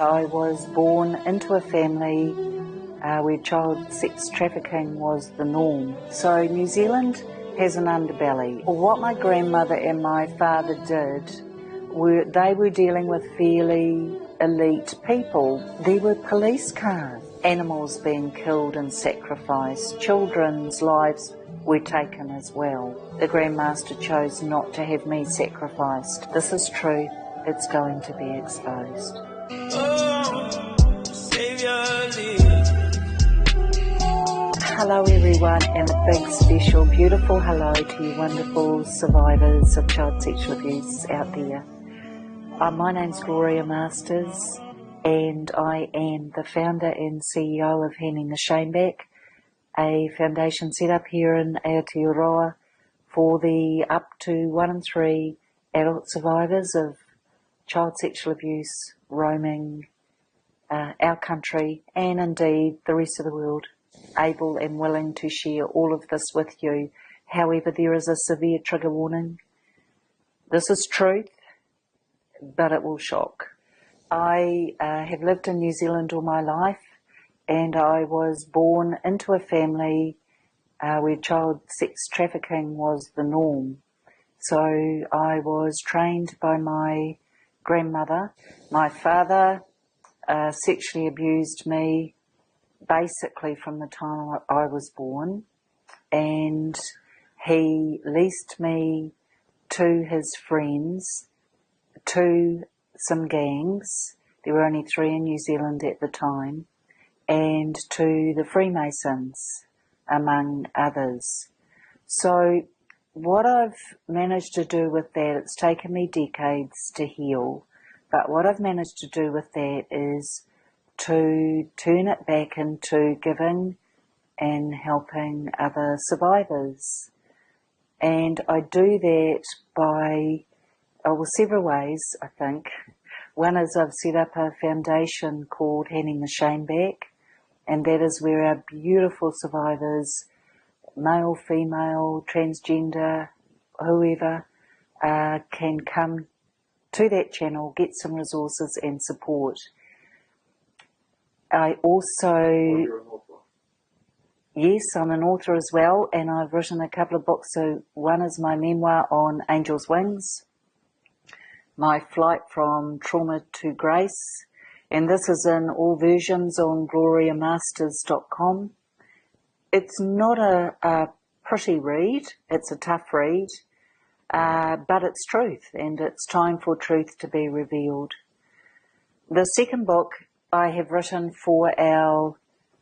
I was born into a family where child sex trafficking was the norm. So New Zealand has an underbelly. What my grandmother and my father did, they were dealing with fairly elite people. There were police cars, animals being killed and sacrificed, children's lives were taken as well. The Grand Master chose not to have me sacrificed. This is true. It's going to be exposed. Hello everyone, and a big special beautiful hello to you wonderful survivors of child sexual abuse out there. My name's Gloria Masters, and I am the founder and CEO of Handing the Shame Back, a foundation set up here in Aotearoa for the up to 1 in 3 adult survivors of child sexual abuse roaming our country and indeed the rest of the world, able and willing to share all of this with you. However, there is a severe trigger warning. This is truth, but it will shock. I have lived in New Zealand all my life, and I was born into a family where child sex trafficking was the norm. So I was trained by my grandmother. My father sexually abused me basically from the time I was born, and he leased me to his friends, to some gangs. There were only 3 in New Zealand at the time, and to the Freemasons, among others. So what I've managed to do with that, it's taken me decades to heal, but what I've managed to do with that is to turn it back into giving and helping other survivors. And I do that by, several ways, I think. One is I've set up a foundation called Handing the Shame Back, and that is where our beautiful survivors, male, female, transgender, whoever, can come to that channel, get some resources and support. I also, yes, I'm an author as well, and I've written a couple of books. So one is my memoir on Angel's Wings, my flight from trauma to grace, and this is in all versions on gloriamasters.com. It's not a pretty read, it's a tough read, but it's truth, and it's time for truth to be revealed. The second book I have written for our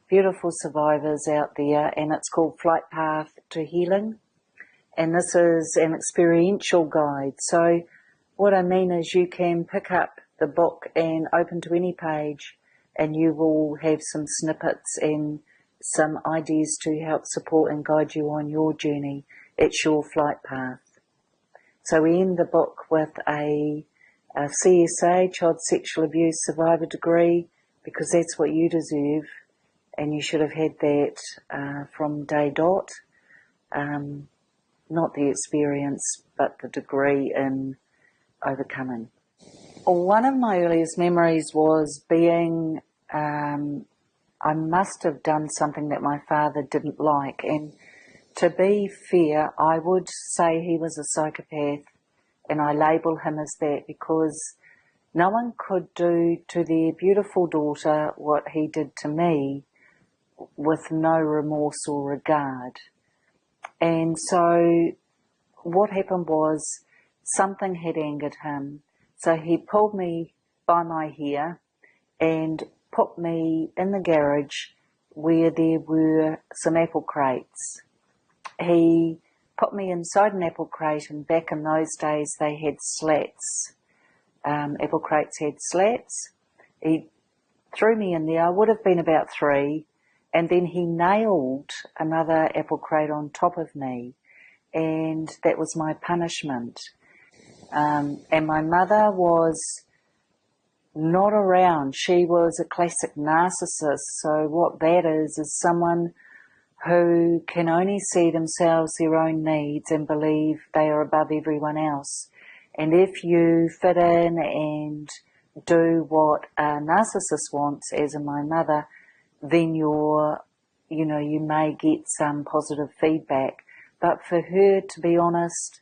beautiful survivors out there, and it's called Flight Path to Healing, and this is an experiential guide. So what I mean is you can pick up the book and open to any page, and you will have some snippets and some ideas to help support and guide you on your journey. It's your flight path. So we end the book with a CSA, Child Sexual Abuse Survivor degree, because that's what you deserve, and you should have had that from day dot. Not the experience, but the degree in overcoming. One of my earliest memories was being, I must have done something that my father didn't like, and to be fair, I would say he was a psychopath, and I label him as that because no one could do to their beautiful daughter what he did to me with no remorse or regard. And so what happened was something had angered him. So he pulled me by my hair and put me in the garage where there were some apple crates. He put me inside an apple crate, and back in those days they had slats. Apple crates had slats. He threw me in there. I would have been about 3, and then he nailed another apple crate on top of me, and that was my punishment. And my mother was not around. She was a classic narcissist. So what that is someone who can only see themselves, their own needs, and believe they are above everyone else. And if you fit in and do what a narcissist wants, as in my mother, then you may get some positive feedback. But for her, to be honest,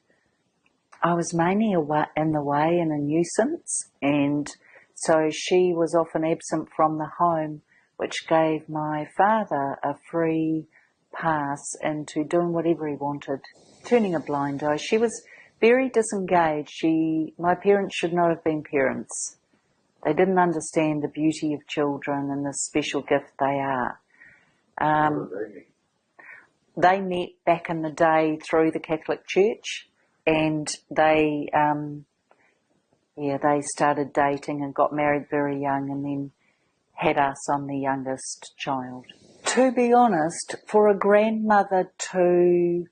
I was mainly in the way and a nuisance, and so she was often absent from the home, which gave my father a free pass into doing whatever he wanted, turning a blind eye. She was very disengaged. My parents should not have been parents. They didn't understand the beauty of children and the special gift they are. They met back in the day through the Catholic Church, and they started dating and got married very young, and then had us on the youngest child. To be honest, for a grandmother to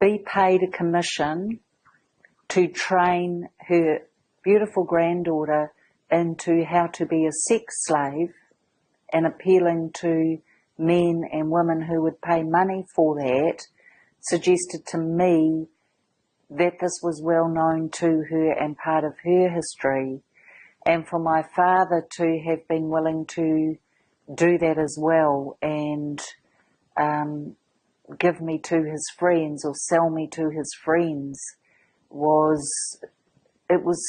be paid a commission to train her beautiful granddaughter into how to be a sex slave and appealing to men and women who would pay money for that, suggested to me that this was well known to her and part of her history, and for my father to have been willing to do that as well and give me to his friends or sell me to his friends was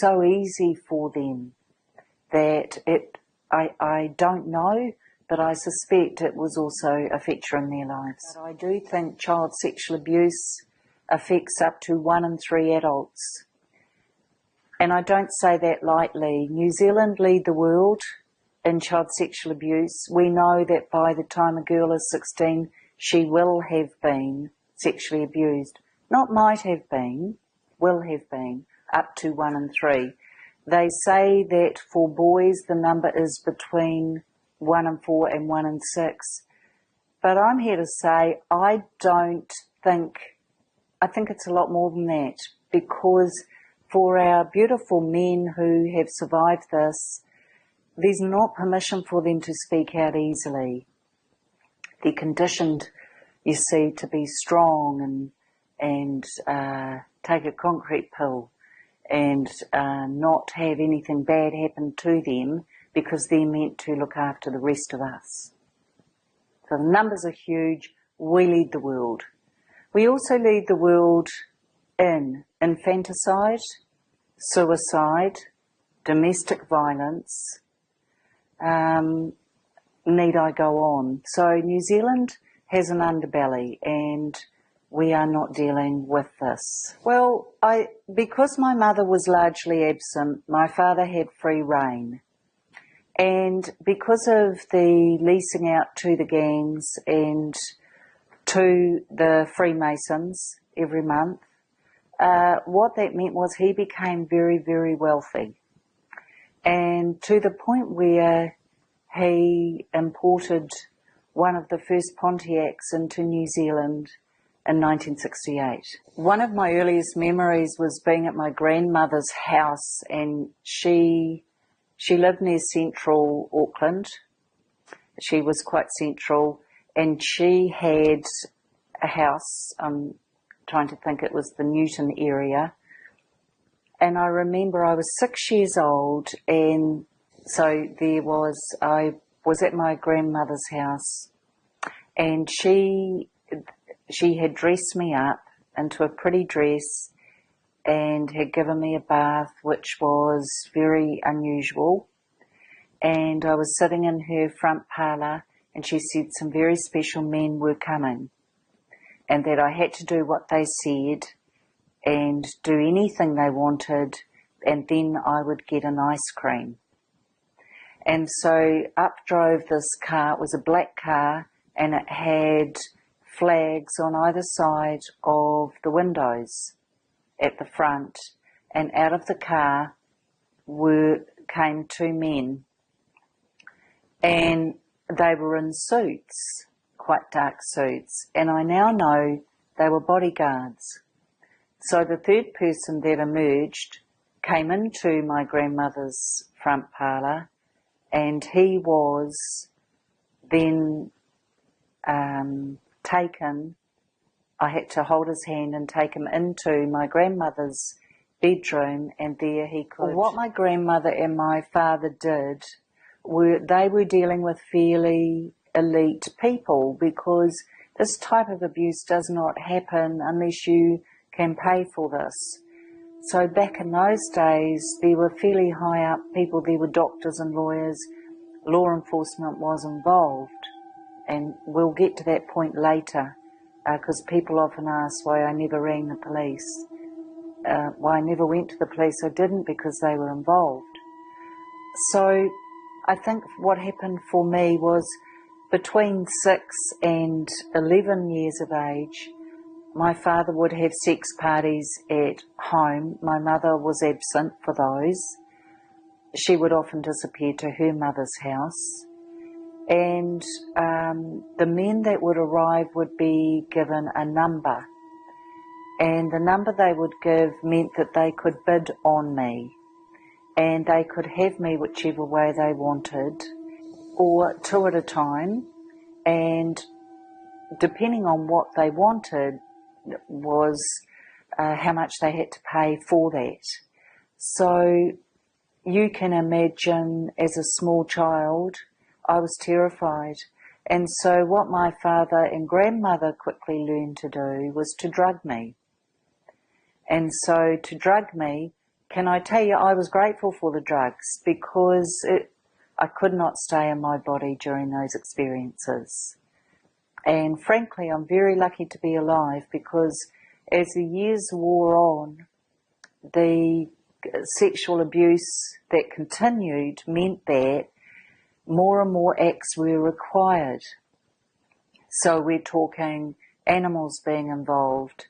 so easy for them that I don't know, but I suspect it was also a feature in their lives. But I do think child sexual abuse affects up to 1 in 3 adults. And I don't say that lightly. New Zealand lead the world in child sexual abuse. We know that by the time a girl is 16, she will have been sexually abused. Not might have been, will have been, up to 1 in 3. They say that for boys the number is between 1 in 4 and 1 in 6. But I'm here to say I think it's a lot more than that, because for our beautiful men who have survived this, there's not permission for them to speak out easily. They're conditioned, you see, to be strong and take a concrete pill and not have anything bad happen to them, because they're meant to look after the rest of us. So the numbers are huge. We lead the world. We also lead the world in infanticide, suicide, domestic violence. Need I go on? So New Zealand has an underbelly, and we are not dealing with this. Well, because my mother was largely absent, my father had free rein. And because of the leasing out to the gangs and to the Freemasons every month, what that meant was he became very, very wealthy. And to the point where he imported one of the first Pontiacs into New Zealand in 1968. One of my earliest memories was being at my grandmother's house, and she lived near central Auckland. She was quite central, and she had a house, I'm trying to think, it was the Newton area. And I remember I was 6 years old, and so I was at my grandmother's house, and she had dressed me up into a pretty dress and had given me a bath, which was very unusual. And I was sitting in her front parlour, and she said some very special men were coming, and that I had to do what they said and do anything they wanted, and then I would get an ice cream. And so up drove this car. It was a black car, and it had flags on either side of the windows at the front, and out of the car came 2 men, and they were in suits, quite dark suits, and I now know they were bodyguards. So the third person that emerged came into my grandmother's front parlour, and he was then taken. I had to hold his hand and take him into my grandmother's bedroom, and there he could. Well, what my grandmother and my father did they were dealing with fairly elite people, because this type of abuse does not happen unless you can pay for this. So back in those days, there were fairly high up people, there were doctors and lawyers, law enforcement was involved. And we'll get to that point later, because people often ask why I never rang the police. Why I never went to the police. I didn't, because they were involved. So I think what happened for me was between 6 and 11 years of age, my father would have sex parties at home. My mother was absent for those. She would often disappear to her mother's house. And the men that would arrive would be given a number. And the number they would give meant that they could bid on me. And they could have me whichever way they wanted, or 2 at a time. And depending on what they wanted was how much they had to pay for that. So you can imagine, as a small child, I was terrified. And so what my father and grandmother quickly learned to do was to drug me. And so to drug me, can I tell you, I was grateful for the drugs, because I could not stay in my body during those experiences. And frankly, I'm very lucky to be alive, because as the years wore on, the sexual abuse that continued meant that more and more acts were required. So we're talking animals being involved,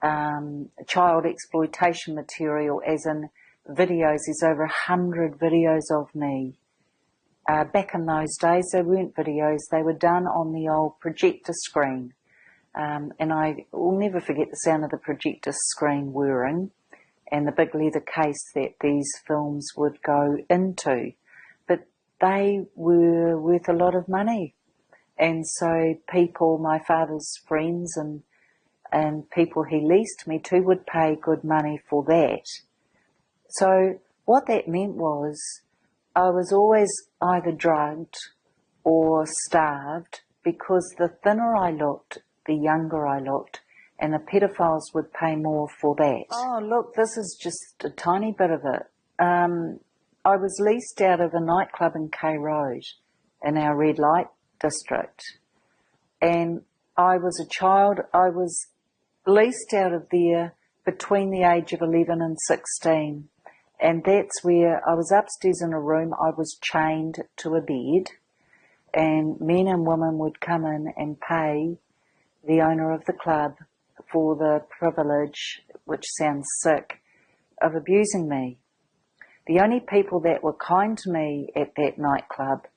child exploitation material, as in videos. There's over 100 videos of me. Back in those days, they weren't videos. They were done on the old projector screen. And I will never forget the sound of the projector screen whirring and the big leather case that these films would go into. But they were worth a lot of money. And so people, my father's friends and people he leased me to, would pay good money for that. So what that meant was I was always either drugged or starved, because the thinner I looked, the younger I looked, and the pedophiles would pay more for that. Oh, look, this is just a tiny bit of it. I was leased out of a nightclub in K Road in our red light district. And I was a child. I was leased out of there between the age of 11 and 16. And that's where I was upstairs in a room. I was chained to a bed, and men and women would come in and pay the owner of the club for the privilege, which sounds sick, of abusing me. The only people that were kind to me at that nightclub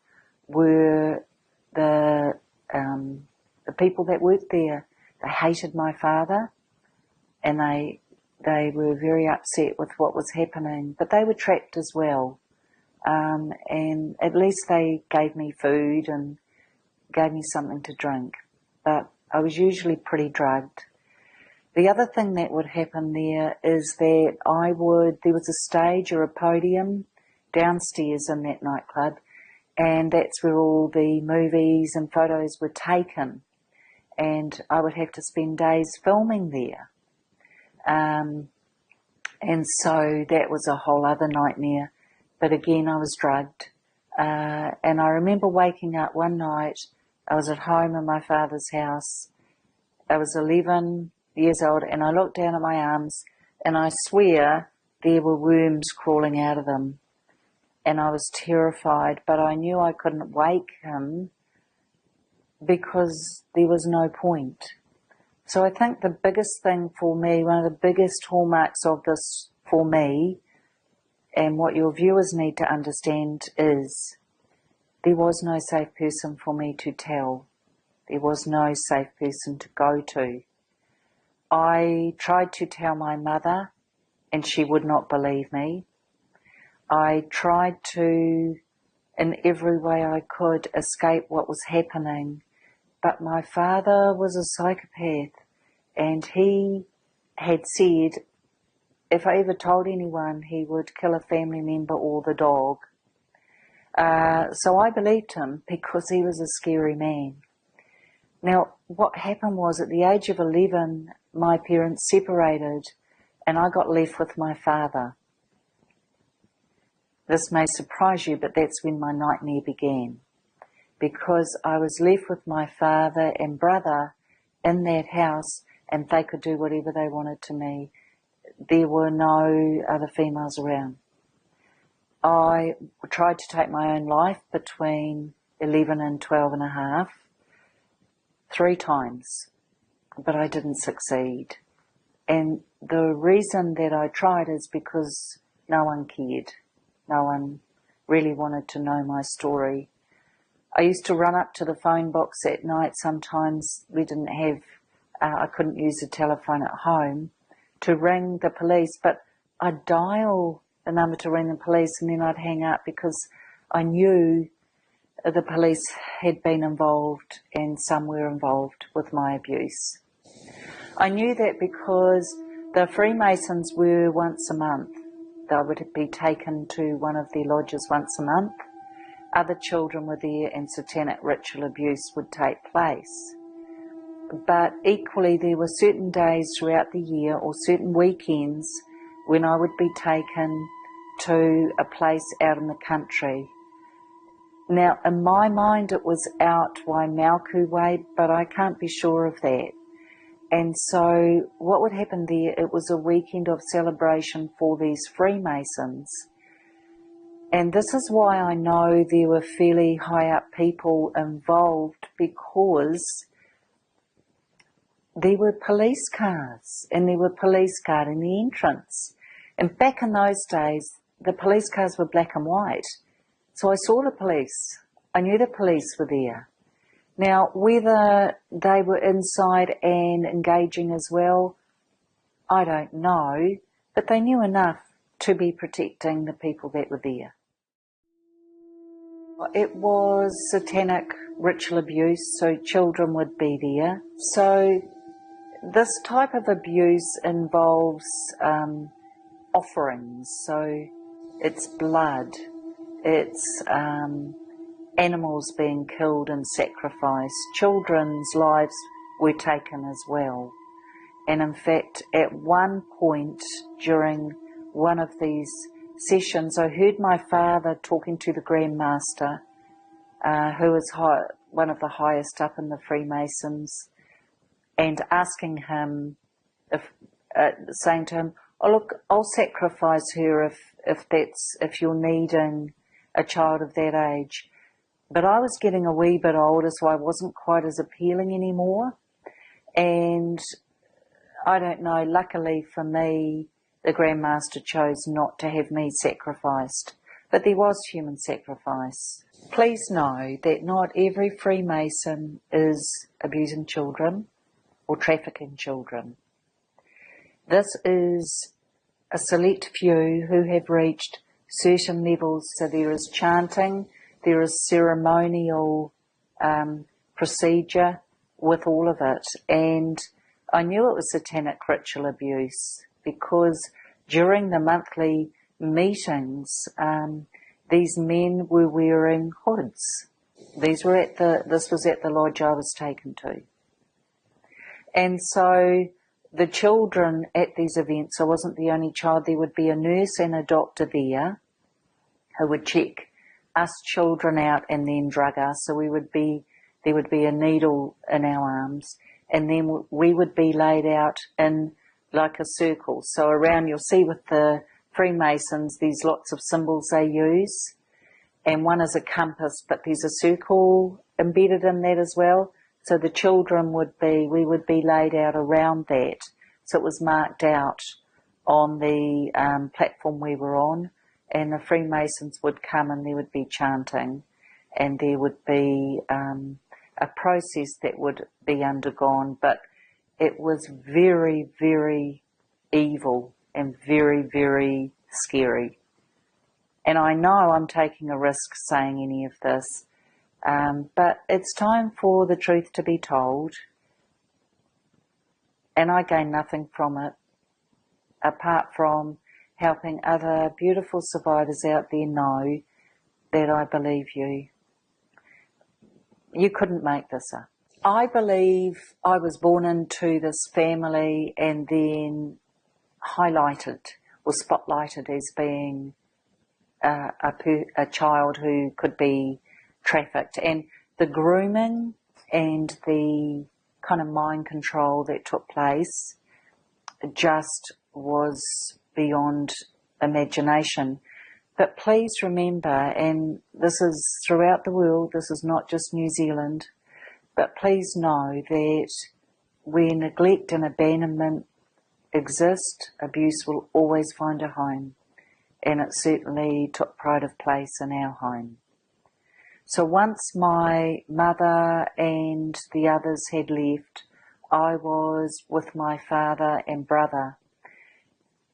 were the people that worked there. They hated my father, and they were very upset with what was happening, but they were trapped as well. And at least they gave me food and gave me something to drink, but I was usually pretty drugged. The other thing that would happen there is that there was a stage or a podium downstairs in that nightclub, and that's where all the movies and photos were taken, and I would have to spend days filming there. And so that was a whole other nightmare. But again, I was drugged. And I remember waking up one night. I was at home in my father's house. I was 11 years old, and I looked down at my arms, and I swear there were worms crawling out of them. And I was terrified, but I knew I couldn't wake him because there was no point. So I think the biggest thing for me, one of the biggest hallmarks of this for me, and what your viewers need to understand, is there was no safe person for me to tell. There was no safe person to go to. I tried to tell my mother, and she would not believe me. I tried to, in every way I could, escape what was happening. But my father was a psychopath, and he had said, if I ever told anyone, he would kill a family member or the dog. So I believed him because he was a scary man. Now, what happened was, at the age of 11, my parents separated and I got left with my father. This may surprise you, but that's when my nightmare began, because I was left with my father and brother in that house, and they could do whatever they wanted to me. There were no other females around. I tried to take my own life between 11 and 12 and a half, 3 times, but I didn't succeed. And the reason that I tried is because no one cared. No one really wanted to know my story. I used to run up to the phone box at night. Sometimes we didn't have, I couldn't use a telephone at home to ring the police, but I'd dial the number to ring the police and then I'd hang up because I knew the police had been involved and some were involved with my abuse. I knew that because the Freemasons were once a month. They would be taken to one of their lodges once a month. Other children were there and satanic ritual abuse would take place. But equally, there were certain days throughout the year or certain weekends when I would be taken to a place out in the country. Now, in my mind, it was out Waimaoku way, but I can't be sure of that. And so what would happen there, it was a weekend of celebration for these Freemasons. And this is why I know there were fairly high up people involved, because there were police cars and there were police guarding the entrance. And back in those days, the police cars were black and white. So I saw the police. I knew the police were there. Now, whether they were inside and engaging as well, I don't know, but they knew enough to be protecting the people that were there. It was satanic ritual abuse, so children would be there. So this type of abuse involves offerings, so it's blood, it's animals being killed and sacrificed. Children's lives were taken as well. And in fact, at one point during one of these sessions, I heard my father talking to the Grand Master, who is one of the highest up in the Freemasons, and asking him, saying to him, "Oh look, I'll sacrifice her if you're needing a child of that age." But I was getting a wee bit older, so I wasn't quite as appealing anymore. And I don't know, luckily for me, the Grand Master chose not to have me sacrificed. But there was human sacrifice. Please know that not every Freemason is abusing children or trafficking children. This is a select few who have reached certain levels. So there is chanting, there is ceremonial procedure with all of it. And I knew it was satanic ritual abuse because during the monthly meetings, these men were wearing hoods. This was at the lodge I was taken to. And so the children at these events, I wasn't the only child, there would be a nurse and a doctor there who would check us children out and then drug us. So there would be a needle in our arms, and then we would be laid out in like a circle. So around, you'll see with the Freemasons, there's lots of symbols they use, and one is a compass, but there's a circle embedded in that as well. So the children we would be laid out around that. So it was marked out on the platform we were on, and the Freemasons would come and there would be chanting, and there would be a process that would be undergone, but it was very, very evil and very, very scary. And I know I'm taking a risk saying any of this, but it's time for the truth to be told, and I gain nothing from it. apart from helping other beautiful survivors out there know that I believe you. You couldn't make this up. I believe I was born into this family and then highlighted or spotlighted as being a child who could be trafficked. And the grooming and the kind of mind control that took place just was beyond imagination. But please remember, and this is throughout the world, this is not just New Zealand, but please know that where neglect and abandonment exist, abuse will always find a home. And it certainly took pride of place in our home. So once my mother and the others had left, I was with my father and brother.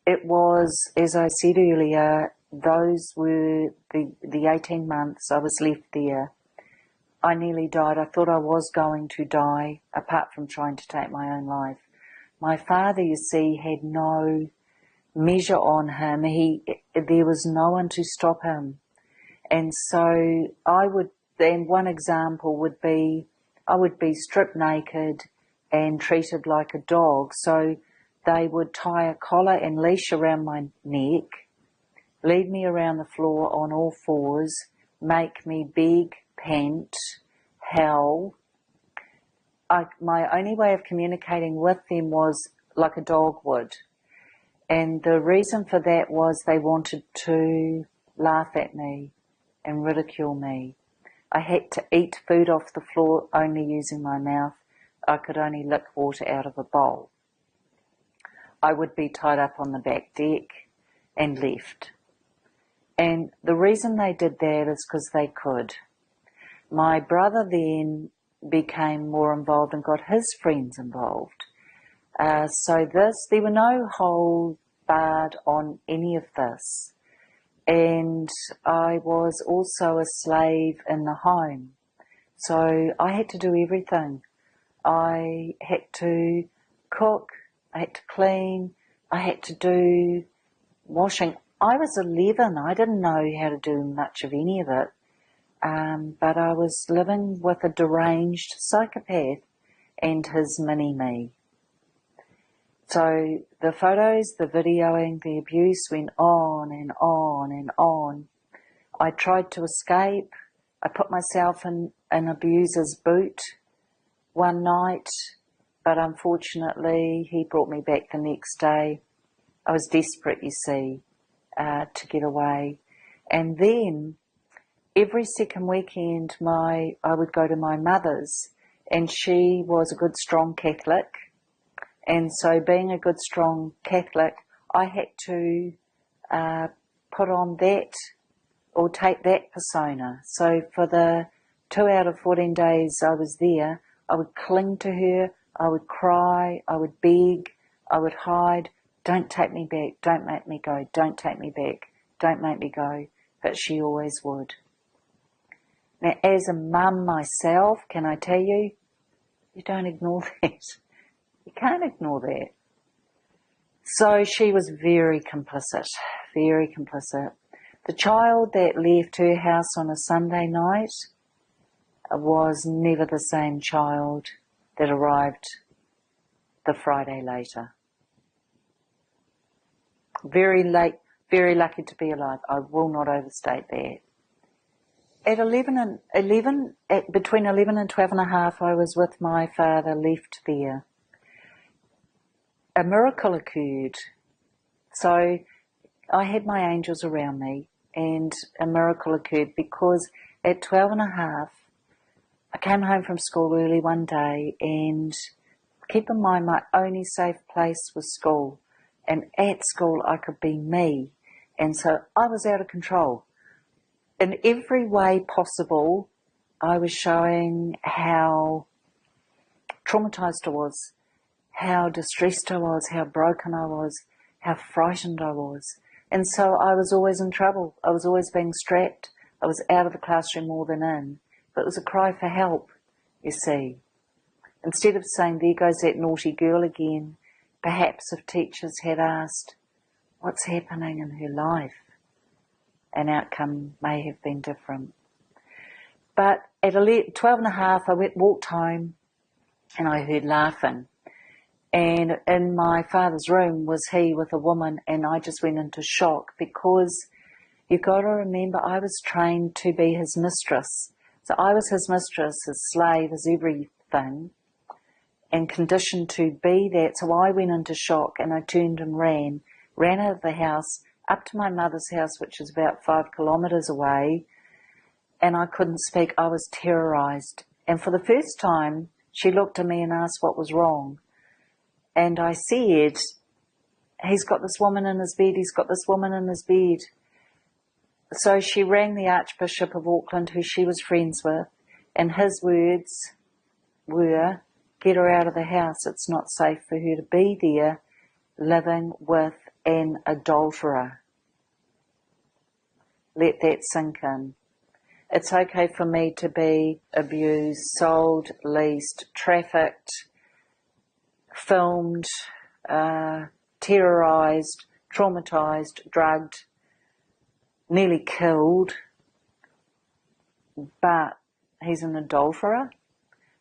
It was, as I said earlier, those were the 18 months I was left there. I nearly died. I thought I was going to die, apart from trying to take my own life. My father, you see, had no measure on him. There was no one to stop him. And so one example would be, I would be stripped naked and treated like a dog. So they would tie a collar and leash around my neck, lead me around the floor on all fours, make me beg, pant, howl. My only way of communicating with them was like a dog would. And the reason for that was they wanted to laugh at me and ridicule me. I had to eat food off the floor only using my mouth. I could only lick water out of a bowl. I would be tied up on the back deck and left. And the reason they did that is because they could. My brother then became more involved and got his friends involved. So there were no hold barred on any of this. And I was also a slave in the home. So I had to do everything. I had to cook, I had to clean, I had to do washing. I was 11, I didn't know how to do much of any of it. But I was living with a deranged psychopath and his mini-me. So the photos, the videoing, the abuse went on and on and on. I tried to escape. I put myself in an abuser's boot one night, but unfortunately he brought me back the next day. I was desperate, you see, to get away. And then every second weekend I would go to my mother's, and she was a good, strong Catholic. And so being a good, strong Catholic, I had to put on that or take that persona. So for the 2 out of 14 days I was there, I would cling to her, I would cry, I would beg, I would hide. Don't take me back, don't make me go, don't take me back, don't make me go. But she always would. Now, as a mum myself, can I tell you, you don't ignore that. You can't ignore that. So she was very complicit, very complicit. The child that left her house on a Sunday night was never the same child that arrived the Friday later. Very lucky to be alive. I will not overstate that. At between 11 and 12 and a half, I was with my father, left there. A miracle occurred. So I had my angels around me, and a miracle occurred because at 12 and a half, I came home from school early one day, and keep in mind my only safe place was school. And at school I could be me. And so I was out of control. In every way possible, I was showing how traumatized I was, how distressed I was, how broken I was, how frightened I was. And so I was always in trouble. I was always being strapped. I was out of the classroom more than in. But it was a cry for help, you see. Instead of saying, there goes that naughty girl again, perhaps if teachers had asked, what's happening in her life? An outcome may have been different. But at 12 and a half, I walked home and I heard laughing. And in my father's room was he with a woman, and I just went into shock because you've got to remember I was trained to be his mistress. So I was his mistress, his slave, his everything, and conditioned to be that. So I went into shock and I turned and ran out of the house, up to my mother's house, which is about 5 kilometres away, and I couldn't speak. I was terrorised. And for the first time, she looked at me and asked what was wrong. And I said, he's got this woman in his bed, he's got this woman in his bed. So she rang the Archbishop of Auckland, who she was friends with, and his words were, get her out of the house. It's not safe for her to be there living with an adulterer. Let that sink in. It's okay for me to be abused, sold, leased, trafficked, filmed, terrorised, traumatised, drugged, nearly killed, but he's an adulterer.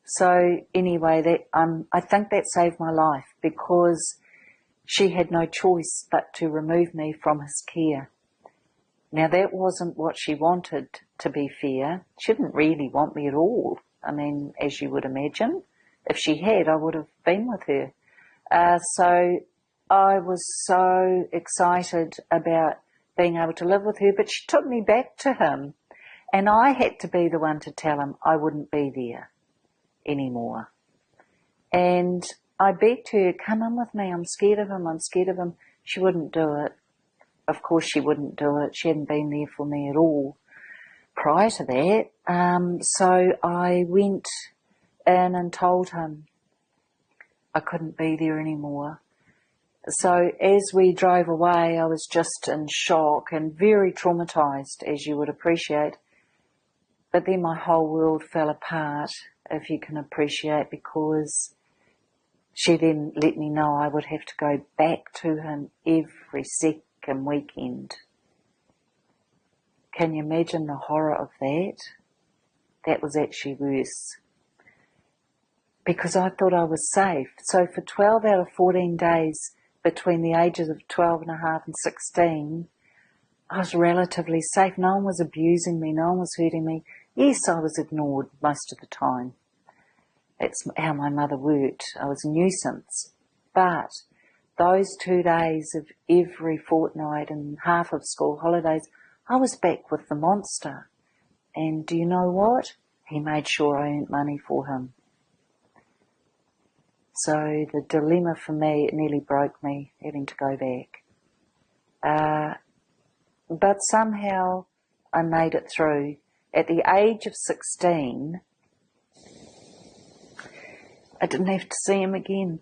So anyway, I think that saved my life because she had no choice but to remove me from his care. Now that wasn't what she wanted, to be fair. She didn't really want me at all. I mean, as you would imagine. If she had, I would have been with her. So I was so excited about being able to live with her, but she took me back to him, and I had to be the one to tell him I wouldn't be there anymore. And I begged her, come in with me, I'm scared of him, I'm scared of him. She wouldn't do it. Of course she wouldn't do it. She hadn't been there for me at all prior to that. So I went in and told him I couldn't be there anymore. So as we drove away, I was just in shock and very traumatised, as you would appreciate. But then my whole world fell apart, if you can appreciate, because she then let me know I would have to go back to him every second weekend. Can you imagine the horror of that? That was actually worse. Because I thought I was safe. So for 12 out of 14 days between the ages of 12 and a half and 16, I was relatively safe. No one was abusing me. No one was hurting me. Yes, I was ignored most of the time. That's how my mother worked. I was a nuisance. But those 2 days of every fortnight and half of school holidays, I was back with the monster. And do you know what? He made sure I earned money for him. So the dilemma for me, it nearly broke me having to go back. But somehow I made it through. At the age of 16, I didn't have to see him again.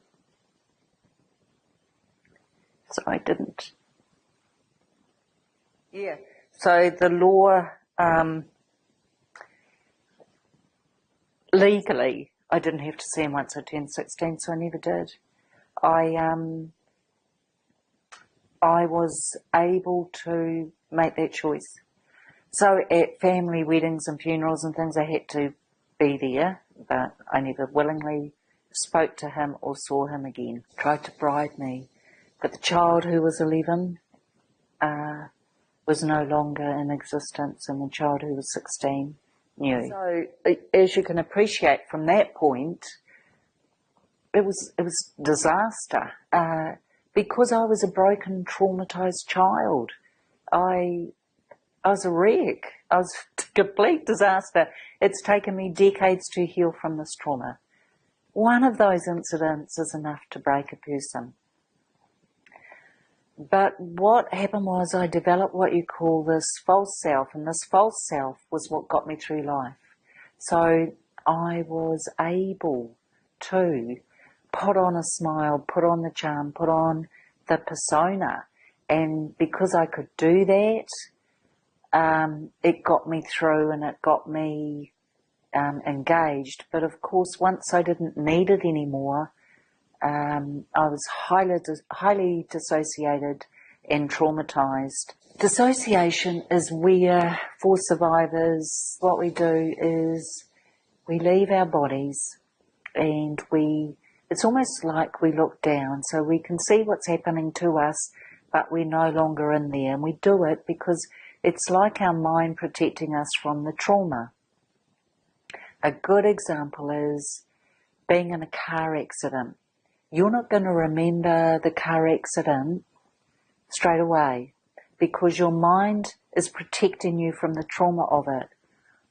So I didn't. Yeah. So the law, legally, I didn't have to see him once I turned 16, so I never did. I was able to make that choice. So at family weddings and funerals and things, I had to be there, but I never willingly spoke to him or saw him again. Tried to bribe me, but the child who was 11 was no longer in existence, and the child who was 16 knew. So as you can appreciate from that point, it was disaster. Because I was a broken, traumatised child. I was a wreck. I was a complete disaster. It's taken me decades to heal from this trauma. One of those incidents is enough to break a person. But what happened was I developed what you call this false self, and this false self was what got me through life. So I was able to put on a smile, put on the charm, put on the persona. And because I could do that, it got me through and it got me engaged. But of course, once I didn't need it anymore, I was highly dissociated and traumatized. Dissociation is where, for survivors, what we do is we leave our bodies and it's almost like we look down, so we can see what's happening to us, but we're no longer in there. And we do it because it's like our mind protecting us from the trauma. A good example is being in a car accident. You're not going to remember the car accident straight away because your mind is protecting you from the trauma of it.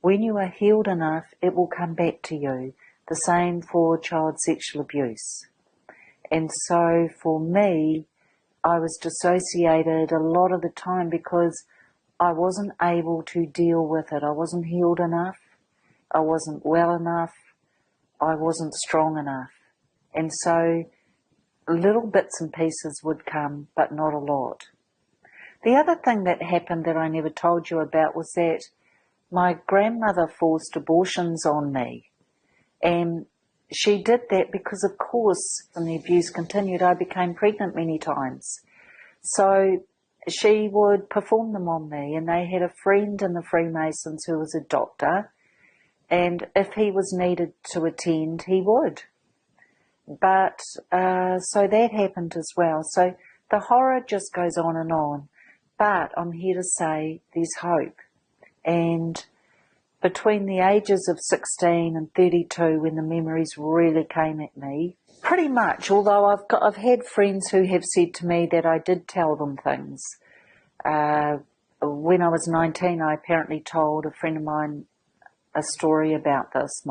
When you are healed enough, it will come back to you. The same for child sexual abuse. And so for me, I was dissociated a lot of the time because I wasn't able to deal with it. I wasn't healed enough. I wasn't well enough. I wasn't strong enough. And so little bits and pieces would come, but not a lot. The other thing that happened that I never told you about was that my grandmother forced abortions on me. And she did that because, of course, when the abuse continued, I became pregnant many times. So she would perform them on me, and they had a friend in the Freemasons who was a doctor, and if he was needed to attend, he would. But so that happened as well. So the horror just goes on. But I'm here to say there's hope. And between the ages of 16 and 32, when the memories really came at me, pretty much, although I've had friends who have said to me that I did tell them things. When I was 19, I apparently told a friend of mine a story about this,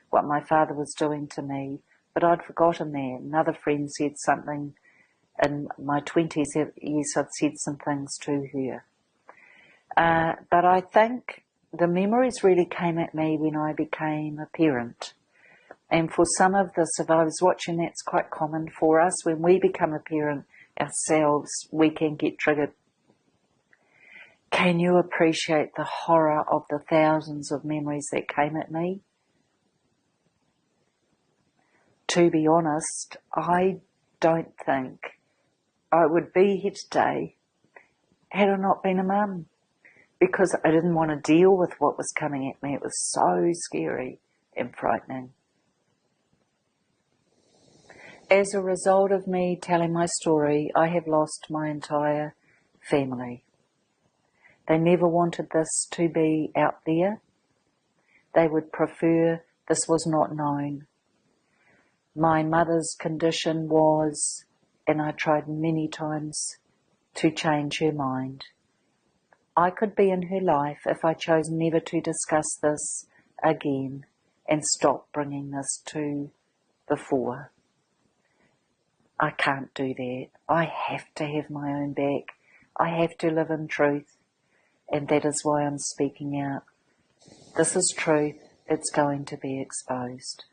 what my father was doing to me, but I'd forgotten that. Another friend said something in my 20s, yes, I'd said some things to her. But I think the memories really came at me when I became a parent. And for some of the survivors watching, that's quite common for us. When we become a parent ourselves, we can get triggered. Can you appreciate the horror of the thousands of memories that came at me? To be honest, I don't think I would be here today had I not been a mum, because I didn't want to deal with what was coming at me. It was so scary and frightening. As a result of me telling my story, I have lost my entire family. They never wanted this to be out there. They would prefer this was not known. My mother's condition was, and I tried many times to change her mind. I could be in her life if I chose never to discuss this again and stop bringing this to the fore. I can't do that. I have to have my own back. I have to live in truth. And that is why I'm speaking out. This is truth. It's going to be exposed.